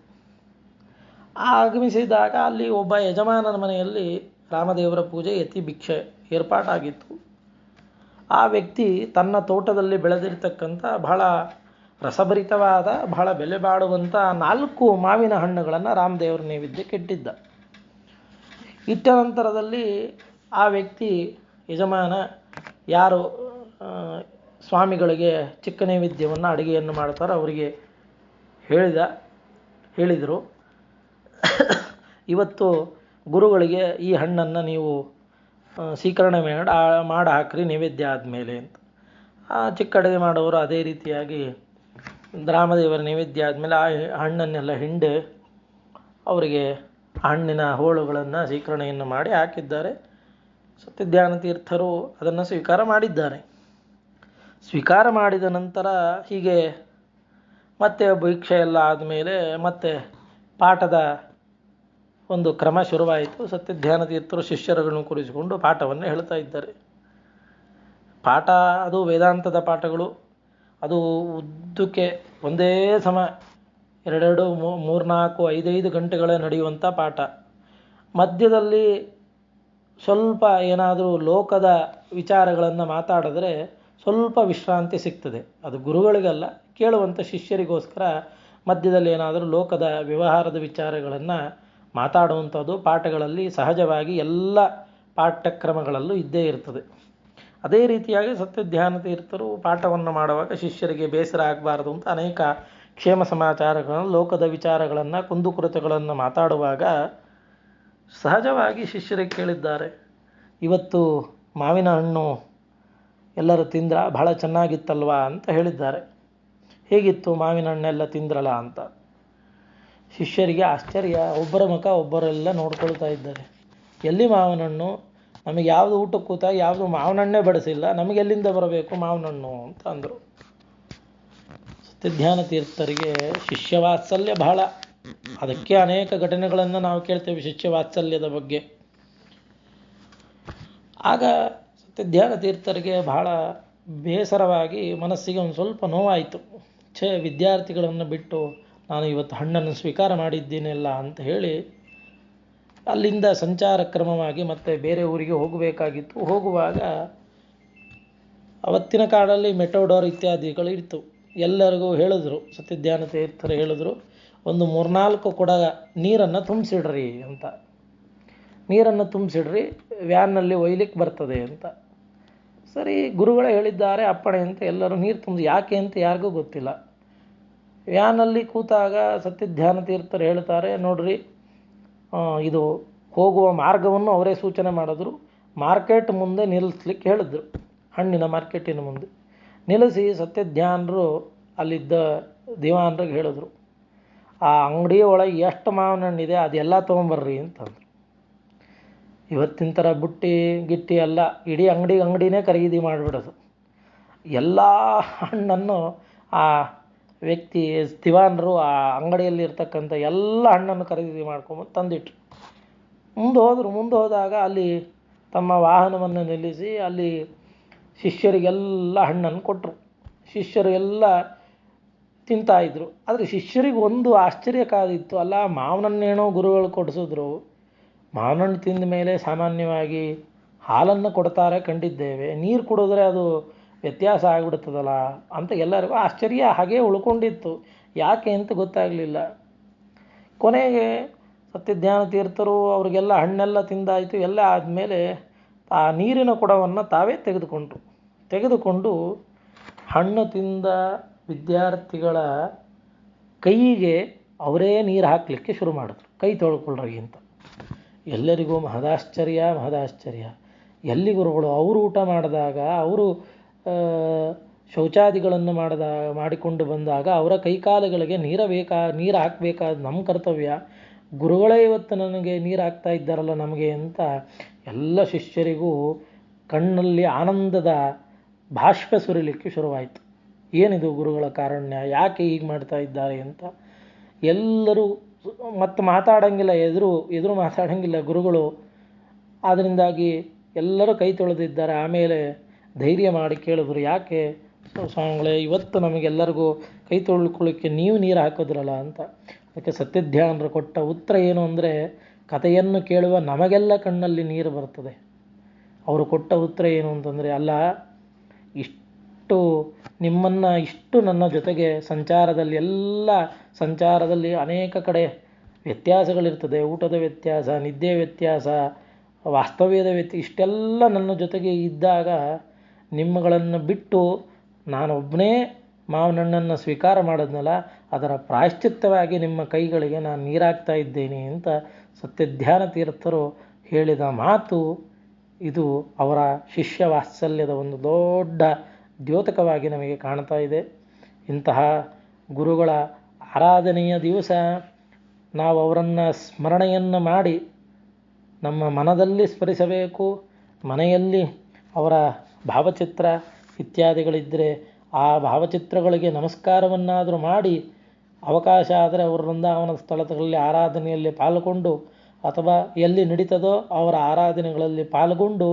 ಆಗಮಿಸಿದಾಗ ಅಲ್ಲಿ ಒಬ್ಬ ಯಜಮಾನನ ಮನೆಯಲ್ಲಿ ರಾಮದೇವರ ಪೂಜೆ ಯತಿ ಭಿಕ್ಷೆ ಏರ್ಪಾಟಾಗಿತ್ತು. ಆ ವ್ಯಕ್ತಿ ತನ್ನ ತೋಟದಲ್ಲಿ ಬೆಳೆದಿರ್ತಕ್ಕಂಥ ಬಹಳ ರಸಭರಿತವಾದ ಬಹಳ ಬೆಲೆ ಬಾಳುವಂಥ 4 ಮಾವಿನ ಹಣ್ಣುಗಳನ್ನು ರಾಮದೇವರ ನೈವೇದ್ಯಕ್ಕೆ ಇಟ್ಟಿದ್ದ. ಇಟ್ಟ ನಂತರದಲ್ಲಿ ಆ ವ್ಯಕ್ತಿ ಯಜಮಾನ ಯಾರು ಸ್ವಾಮಿಗಳಿಗೆ ಚಿಕ್ಕ ನೈವೇದ್ಯವನ್ನು ಅಡುಗೆಯನ್ನು ಮಾಡ್ತಾರೋ ಅವರಿಗೆ ಹೇಳಿದರು, ಇವತ್ತು ಗುರುಗಳಿಗೆ ಈ ಹಣ್ಣನ್ನು ನೀವು ಸ್ವೀಕರಣೆ ಮಾಡಿ ಹಾಕ್ರಿ ನೈವೇದ್ಯ ಆದಮೇಲೆ ಅಂತ. ಆ ಚಿಕ್ಕ ಅಡುಗೆ ಮಾಡೋರು ಅದೇ ರೀತಿಯಾಗಿ ರಾಮದೇವರ ನೈವೇದ್ಯ ಆದಮೇಲೆ ಆ ಹಣ್ಣನ್ನೆಲ್ಲ ಹಿಂಡಿ ಅವರಿಗೆ ಹಣ್ಣಿನ ಹೋಳುಗಳನ್ನು ಸ್ವೀಕರಣೆಯನ್ನು ಮಾಡಿ ಹಾಕಿದ್ದಾರೆ. ಸತ್ಯಧ್ಯಾನ ತೀರ್ಥರು ಅದನ್ನು ಸ್ವೀಕಾರ ಮಾಡಿದ್ದಾರೆ. ಸ್ವೀಕಾರ ಮಾಡಿದ ನಂತರ ಹೀಗೆ ಮತ್ತೆ ಭಿಕ್ಷೆ ಎಲ್ಲ ಆದಮೇಲೆ ಮತ್ತೆ ಪಾಠದ ಒಂದು ಕ್ರಮ ಶುರುವಾಯಿತು. ಸತ್ಯಧ್ಯಾನ ತೀರ್ಥರು ಶಿಷ್ಯರುಗಳನ್ನು ಕೂರಿಸಿಕೊಂಡು ಪಾಠವನ್ನು ಹೇಳ್ತಾ ಇದ್ದಾರೆ. ಪಾಠ ಅದು ವೇದಾಂತದ ಪಾಠಗಳು, ಅದು ಉದ್ದಕ್ಕೆ ಒಂದೇ ಸಮ 2, 3, 4, 5 ಗಂಟೆಗಳ ನಡೆಯುವಂಥ ಪಾಠ. ಮಧ್ಯದಲ್ಲಿ ಸ್ವಲ್ಪ ಏನಾದರೂ ಲೋಕದ ವಿಚಾರಗಳನ್ನು ಮಾತಾಡಿದ್ರೆ ಸ್ವಲ್ಪ ವಿಶ್ರಾಂತಿ ಸಿಗ್ತದೆ. ಅದು ಗುರುಗಳಿಗಲ್ಲ, ಕೇಳುವಂಥ ಶಿಷ್ಯರಿಗೋಸ್ಕರ ಮಧ್ಯದಲ್ಲಿ ಏನಾದರೂ ಲೋಕದ ವ್ಯವಹಾರದ ವಿಚಾರಗಳನ್ನು ಮಾತಾಡುವಂಥದ್ದು ಪಾಠಗಳಲ್ಲಿ ಸಹಜವಾಗಿ ಎಲ್ಲ ಪಾಠ್ಯಕ್ರಮಗಳಲ್ಲೂ ಇದ್ದೇ ಇರ್ತದೆ. ಅದೇ ರೀತಿಯಾಗಿ ಸತ್ಯಧ್ಯಾನ ತೀರ್ಥರು ಪಾಠವನ್ನು ಮಾಡುವಾಗ ಶಿಷ್ಯರಿಗೆ ಬೇಸರ ಆಗಬಾರ್ದು ಅಂತ ಅನೇಕ ಕ್ಷೇಮ ಸಮಾಚಾರಗಳನ್ನು, ಲೋಕದ ವಿಚಾರಗಳನ್ನು, ಕುಂದುಕೊರತೆಗಳನ್ನು ಮಾತಾಡುವಾಗ ಸಹಜವಾಗಿ ಶಿಷ್ಯರಿಗೆ ಕೇಳಿದ್ದಾರೆ, ಇವತ್ತು ಮಾವಿನ ಹಣ್ಣು ಎಲ್ಲರೂ ತಿಂದ್ರ ಬಹಳ ಚೆನ್ನಾಗಿತ್ತಲ್ವಾ ಅಂತ ಹೇಳಿದ್ದಾರೆ. ಹೇಗಿತ್ತು ಮಾವಿನ ಹಣ್ಣೆಲ್ಲ ತಿಂದ್ರಲ್ಲ ಅಂತ. ಶಿಷ್ಯರಿಗೆ ಆಶ್ಚರ್ಯ, ಒಬ್ಬರ ಮುಖ ಒಬ್ಬರೆಲ್ಲ ನೋಡ್ಕೊಳ್ತಾ ಇದ್ದಾರೆ. ಎಲ್ಲಿ ಮಾವಿನ ಹಣ್ಣು? ನಮಗೆ ಯಾವುದು ಊಟಕ್ಕೆ ಕೂತಾಗ ಯಾವುದು ಮಾವಿನ ಹಣ್ಣೇ ಬಡಿಸಿಲ್ಲ, ನಮಗೆಲ್ಲಿಂದ ಬರಬೇಕು ಮಾವಿನ ಹಣ್ಣು ಅಂತ ಅಂದರು. ಸತ್ಯಧ್ಯಾನ ತೀರ್ಥರಿಗೆ ಶಿಷ್ಯವಾತ್ಸಲ್ಯ ಬಹಳ. ಅದಕ್ಕೆ ಅನೇಕ ಘಟನೆಗಳನ್ನು ನಾವು ಕೇಳ್ತೇವೆ ಶಿಷ್ಯವಾತ್ಸಲ್ಯದ ಬಗ್ಗೆ. ಆಗ ಸತ್ಯಧ್ಯಾನ ತೀರ್ಥರಿಗೆ ಬಹಳ ಬೇಸರವಾಗಿ ಮನಸ್ಸಿಗೆ ಒಂದು ಸ್ವಲ್ಪ ನೋವಾಯಿತು. ವಿದ್ಯಾರ್ಥಿಗಳನ್ನು ಬಿಟ್ಟು ನಾನು ಇವತ್ತು ಹಣ್ಣನ್ನು ಸ್ವೀಕಾರ ಮಾಡಿದ್ದೀನಲ್ಲ ಅಂತ ಹೇಳಿ ಅಲ್ಲಿಂದ ಸಂಚಾರ ಕ್ರಮವಾಗಿ ಮತ್ತೆ ಬೇರೆ ಊರಿಗೆ ಹೋಗಬೇಕಾಗಿತ್ತು. ಹೋಗುವಾಗ ಅವತ್ತಿನ ಕಾಲದಲ್ಲಿ ಮೆಟೋಡೋರ್ ಇತ್ಯಾದಿಗಳು ಇತ್ತು. ಎಲ್ಲರಿಗೂ ಹೇಳಿದ್ರು, ಸತ್ಯಧ್ಯಾನ ತೀರ್ಥರು ಹೇಳಿದ್ರು, ಒಂದು 3-4 ಕೊಡ ನೀರನ್ನು ತುಂಬಿಸಿಡ್ರಿ ಅಂತ. ನೀರನ್ನು ತುಂಬಿಸಿಡ್ರಿ, ವ್ಯಾನ್ನಲ್ಲಿ ಒಯ್ಲಿಕ್ಕೆ ಬರ್ತದೆ ಅಂತ. ಸರಿ, ಗುರುಗಳೇ ಹೇಳಿದ್ದಾರೆ ಅಪ್ಪಣೆ ಅಂತ ಎಲ್ಲರೂ ನೀರು ತುಂಬಿಸಿ, ಯಾಕೆ ಅಂತ ಯಾರಿಗೂ ಗೊತ್ತಿಲ್ಲ. ವ್ಯಾನಲ್ಲಿ ಕೂತಾಗ ಸತ್ಯಧ್ಯಾನ ತೀರ್ಥರು ಹೇಳ್ತಾರೆ, ನೋಡ್ರಿ ಇದು ಹೋಗುವ ಮಾರ್ಗವನ್ನು ಅವರೇ ಸೂಚನೆ ಮಾಡಿದ್ರು. ಮಾರ್ಕೆಟ್ ಮುಂದೆ ನಿಲ್ಲಿಸ್ಲಿಕ್ಕೆ ಹೇಳಿದ್ರು, ಹಣ್ಣಿನ ಮಾರ್ಕೆಟಿನ ಮುಂದೆ ನಿಲ್ಲಿಸಿ ಸತ್ಯಧ್ಯಾನರು ಅಲ್ಲಿದ್ದ ದಿವಾನರಿಗೆ ಹೇಳಿದ್ರು. ಆ ಅಂಗಡಿ ಒಳಗೆ ಎಷ್ಟು ಮಾವಿನ ಹಣ್ಣಿದೆ ಅದೆಲ್ಲ ತೊಗೊಂಬರ್ರಿ ಅಂತಂದ್ರು. ಇವತ್ತಿನ ಥರ ಬುಟ್ಟಿ ಗಿಟ್ಟಿ ಎಲ್ಲ ಇಡೀ ಅಂಗಡಿನೇ ಖರೀದಿ ಮಾಡಿಬಿಡೋದು. ಎಲ್ಲ ಹಣ್ಣನ್ನು ಆ ವ್ಯಕ್ತಿ ದಿವಾನರು ಆ ಅಂಗಡಿಯಲ್ಲಿ ಇರ್ತಕ್ಕಂಥ ಎಲ್ಲ ಹಣ್ಣನ್ನು ಖರೀದಿ ಮಾಡ್ಕೊಂಬಂದು ತಂದಿಟ್ರು. ಮುಂದೆ ಹೋದಾಗ ಅಲ್ಲಿ ತಮ್ಮ ವಾಹನವನ್ನು ನಿಲ್ಲಿಸಿ ಅಲ್ಲಿ ಶಿಷ್ಯರಿಗೆಲ್ಲ ಹಣ್ಣನ್ನು ಕೊಟ್ಟರು. ಶಿಷ್ಯರು ಎಲ್ಲ ತಿಂತಾಯಿದ್ರು. ಆದರೆ ಶಿಷ್ಯರಿಗೆ ಒಂದು ಆಶ್ಚರ್ಯ ಕಾದಿತ್ತು, ಅಲ್ಲ ಮಾವಿನಣ್ಣೇನೋ ಗುರುಗಳು ಕೊಡಿಸಿದ್ರು, ಮಾವಿನಣ್ಣು ತಿಂದ ಮೇಲೆ ಸಾಮಾನ್ಯವಾಗಿ ಹಾಲನ್ನು ಕೊಡ್ತಾರೆ ಕಂಡಿದ್ದೇವೆ, ನೀರು ಕುಡಿದ್ರೆ ಅದು ವ್ಯತ್ಯಾಸ ಆಗಿಬಿಡ್ತದಲ್ಲ ಅಂತ ಎಲ್ಲರಿಗೂ ಆಶ್ಚರ್ಯ ಹಾಗೇ ಉಳ್ಕೊಂಡಿತ್ತು. ಯಾಕೆ ಅಂತ ಗೊತ್ತಾಗಲಿಲ್ಲ. ಕೊನೆಗೆ ಸತ್ಯಜ್ಞಾನ ತೀರ್ಥರು ಅವರಿಗೆಲ್ಲ ಹಣ್ಣೆಲ್ಲ ತಿಂದಾಯಿತು. ಎಲ್ಲ ಆದಮೇಲೆ ಆ ನೀರಿನ ಕೊಡವನ್ನು ತಾವೇ ತೆಗೆದುಕೊಂಡು ಹಣ್ಣು ತಿಂದ ವಿದ್ಯಾರ್ಥಿಗಳ ಕೈಗೆ ಅವರೇ ನೀರು ಹಾಕಲಿಕ್ಕೆ ಶುರು ಮಾಡಿದ್ರು, ಕೈ ತೊಳ್ಕೊಳ್ರಿ ಅಂತ. ಎಲ್ಲರಿಗೂ ಮಹದಾಶ್ಚರ್ಯ. ಎಲ್ಲಿ ಗುರುಗಳು ಅವರು ಊಟ ಮಾಡಿದಾಗ, ಅವರು ಶೌಚಾದಿಗಳನ್ನು ಮಾಡಿಕೊಂಡು ಬಂದಾಗ ಅವರ ಕೈಕಾಲುಗಳಿಗೆ ನೀರು ಹಾಕಬೇಕಾದ ನಮ್ಮ ಕರ್ತವ್ಯ, ಗುರುಗಳೇ ಇವತ್ತು ನನಗೆ ನೀರು ಹಾಕ್ತಾ ಇದ್ದಾರಲ್ಲ ನಮಗೆ ಅಂತ ಎಲ್ಲ ಶಿಷ್ಯರಿಗೂ ಕಣ್ಣಲ್ಲಿ ಆನಂದದ ಬಾಷ್ಪ ಸುರಿಲಿಕ್ಕೆ ಶುರುವಾಯಿತು. ಏನಿದು ಗುರುಗಳ ಕಾರುಣ್ಯ, ಯಾಕೆ ಹೀಗೆ ಮಾಡ್ತಾ ಇದ್ದಾರೆ ಅಂತ. ಎಲ್ಲರೂ ಮತ್ತೆ ಮಾತಾಡೋಂಗಿಲ್ಲ, ಎದುರು ಮಾತಾಡೋಂಗಿಲ್ಲ ಗುರುಗಳು. ಅದರಿಂದಾಗಿ ಎಲ್ಲರೂ ಕೈ ತೊಳೆದಿದ್ದಾರೆ. ಆಮೇಲೆ ಧೈರ್ಯ ಮಾಡಿ ಕೇಳಿದ್ರು, ಯಾಕೆ ಸ್ವಾಮಿಗಳೇ ಇವತ್ತು ನಮಗೆಲ್ಲರಿಗೂ ಕೈ ತೊಳ್ಕೊಳ್ಳಿಕ್ಕೆ ನೀವು ನೀರು ಹಾಕೋದ್ರಲ್ಲ ಅಂತ. ಅದಕ್ಕೆ ಸತ್ಯಧ್ಯಾನರು ಕೊಟ್ಟ ಉತ್ತರ ಏನು ಅಂದರೆ, ಕಥೆಯನ್ನು ಕೇಳುವ ನಮಗೆಲ್ಲ ಕಣ್ಣಲ್ಲಿ ನೀರು ಬರ್ತದೆ. ಅವರು ಕೊಟ್ಟ ಉತ್ತರ ಏನು ಅಂತಂದರೆ, ಅಲ್ಲ ಇಷ್ಟು ನನ್ನ ಜೊತೆಗೆ ಸಂಚಾರದಲ್ಲಿ ಅನೇಕ ಕಡೆ ವ್ಯತ್ಯಾಸಗಳಿರ್ತದೆ, ಊಟದ ವ್ಯತ್ಯಾಸ, ನಿದ್ದೆ ವ್ಯತ್ಯಾಸ, ವಾಸ್ತವ್ಯದ ಇಷ್ಟೆಲ್ಲ ನನ್ನ ಜೊತೆಗೆ ಇದ್ದಾಗ ನಿಮ್ಮಗಳನ್ನು ಬಿಟ್ಟು ನಾನೊಬ್ಬನೇ ಮಾವಿನಣ್ಣನ್ನು ಸ್ವೀಕಾರ ಮಾಡಿದ್ನಲ್ಲ, ಅದರ ಪ್ರಾಯಶ್ಚಿತ್ತವಾಗಿ ನಿಮ್ಮ ಕೈಗಳಿಗೆ ನಾನು ನೀರಾಗ್ತಾ ಇದ್ದೇನೆ ಅಂತ ಸತ್ಯಧ್ಯಾನ ತೀರ್ಥರು ಹೇಳಿದ ಮಾತು ಇದು. ಅವರ ಶಿಷ್ಯ ವಾತ್ಸಲ್ಯದ ಒಂದು ದೊಡ್ಡ ದ್ಯೋತಕವಾಗಿ ನಮಗೆ ಕಾಣ್ತಾ ಇದೆ. ಇಂತಹ ಗುರುಗಳ ಆರಾಧನೆಯ ದಿವಸ ನಾವು ಅವರನ್ನು ಸ್ಮರಣೆಯನ್ನು ಮಾಡಿ ನಮ್ಮ ಮನದಲ್ಲಿ ಸ್ಮರಿಸಬೇಕು. ಮನೆಯಲ್ಲಿ ಅವರ ಭಾವಚಿತ್ರ ಇತ್ಯಾದಿಗಳಿದ್ದರೆ ಆ ಭಾವಚಿತ್ರಗಳಿಗೆ ನಮಸ್ಕಾರವನ್ನಾದರೂ ಮಾಡಿ, ಅವಕಾಶ ಆದರೆ ಅವರ ವೃಂದಾವನ ಸ್ಥಳಗಳಲ್ಲಿ ಆರಾಧನೆಯಲ್ಲಿ ಪಾಲ್ಗೊಂಡು, ಅಥವಾ ಎಲ್ಲಿ ನಡೀತದೋ ಅವರ ಆರಾಧನೆಗಳಲ್ಲಿ ಪಾಲ್ಗೊಂಡು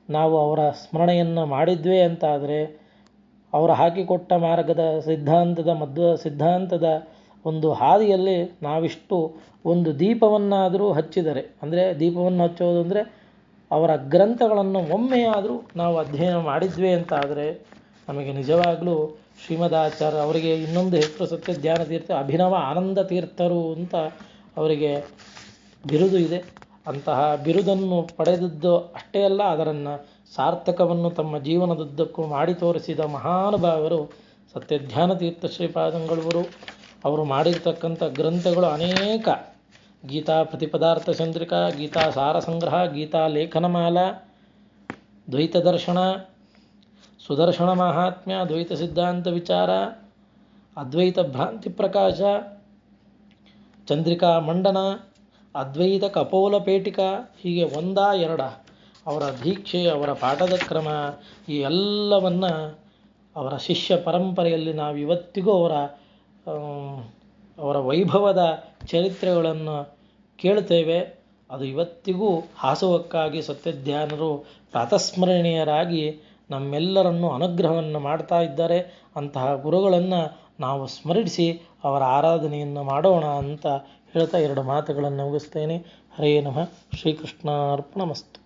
ನಾವು ಅವರ ಸ್ಮರಣೆಯನ್ನು ಮಾಡಿದ್ವೇ ಅಂತಾದರೆ, ಅವರು ಹಾಕಿಕೊಟ್ಟ ಮಾರ್ಗದ ಸಿದ್ಧಾಂತದ ಒಂದು ಹಾದಿಯಲ್ಲಿ ನಾವಿಷ್ಟು ಒಂದು ದೀಪವನ್ನಾದರೂ ಹಚ್ಚಿದರೆ, ಅಂದರೆ ದೀಪವನ್ನು ಹಚ್ಚೋದು ಅಂದರೆ ಅವರ ಗ್ರಂಥಗಳನ್ನು ಒಮ್ಮೆಯಾದರೂ ನಾವು ಅಧ್ಯಯನ ಮಾಡಿದ್ವಿ ಅಂತಾದರೆ ನಮಗೆ ನಿಜವಾಗಲೂ ಶ್ರೀಮದಾಚಾರ್ಯ ಅವರಿಗೆ ಇನ್ನೊಂದು ಹೆಸರು ಸತ್ಯಧ್ಯಾನ ತೀರ್ಥ, ಅಭಿನವ ಆನಂದ ತೀರ್ಥರು ಅಂತ ಅವರಿಗೆ ಬಿರುದು ಇದೆ. ಅಂತಹ ಬಿರುದನ್ನು ಪಡೆದದ್ದು ಅಷ್ಟೇ ಅಲ್ಲ, ಅದನ್ನು ಸಾರ್ಥಕವನ್ನು ತಮ್ಮ ಜೀವನದುದ್ದಕ್ಕೂ ಮಾಡಿ ತೋರಿಸಿದ ಮಹಾನುಭಾವರು ಸತ್ಯಧ್ಯಾನ ತೀರ್ಥ ಶ್ರೀಪಾದಂಗಳವರು. ಅವರು ಮಾಡಿರ್ತಕ್ಕಂಥ ಗ್ರಂಥಗಳು ಅನೇಕ: ಗೀತಾ ಪ್ರತಿಪದಾರ್ಥ ಚಂದ್ರಿಕಾ, ಗೀತಾ ಸಾರ ಸಂಗ್ರಹ, ಗೀತಾ ಲೇಖನಮಾಲ, ದ್ವೈತ ದರ್ಶನ, ಸುದರ್ಶನ ಮಹಾತ್ಮ್ಯ, ದ್ವೈತ ಸಿದ್ಧಾಂತ ವಿಚಾರ, ಅದ್ವೈತ ಭ್ರಾಂತಿ ಪ್ರಕಾಶ, ಚಂದ್ರಿಕಾ ಮಂಡನ, ಅದ್ವೈತ ಕಪೋಲ ಪೇಟಿಕಾ, ಹೀಗೆ ಒಂದಾ ಎರಡ ಅವರ ದೀಕ್ಷೆ, ಅವರ ಪಾಠದ ಕ್ರಮ, ಈ ಎಲ್ಲವನ್ನು ಅವರ ಶಿಷ್ಯ ಪರಂಪರೆಯಲ್ಲಿ ನಾವು ಇವತ್ತಿಗೂ ಅವರ ವೈಭವದ ಚರಿತ್ರೆಗಳನ್ನು ಕೇಳುತ್ತೇವೆ. ಅದು ಇವತ್ತಿಗೂ ಹಾಸುವಕ್ಕಾಗಿ ಸತ್ಯಧ್ಯಾನರು ಪ್ರಾತಸ್ಮರಣೀಯರಾಗಿ ನಮ್ಮೆಲ್ಲರನ್ನು ಅನುಗ್ರಹವನ್ನು ಮಾಡ್ತಾ ಇದ್ದಾರೆ. ಅಂತಹ ಗುರುಗಳನ್ನು ನಾವು ಸ್ಮರಿಸಿ ಅವರ ಆರಾಧನೆಯನ್ನು ಮಾಡೋಣ ಅಂತ ಹೇಳ್ತಾ ಎರಡು ಮಾತುಗಳನ್ನು ಮುಗಿಸ್ತೇನೆ. ಹರೇ ನಮಃ. ಶ್ರೀಕೃಷ್ಣಾರ್ಪಣಮಸ್ತು.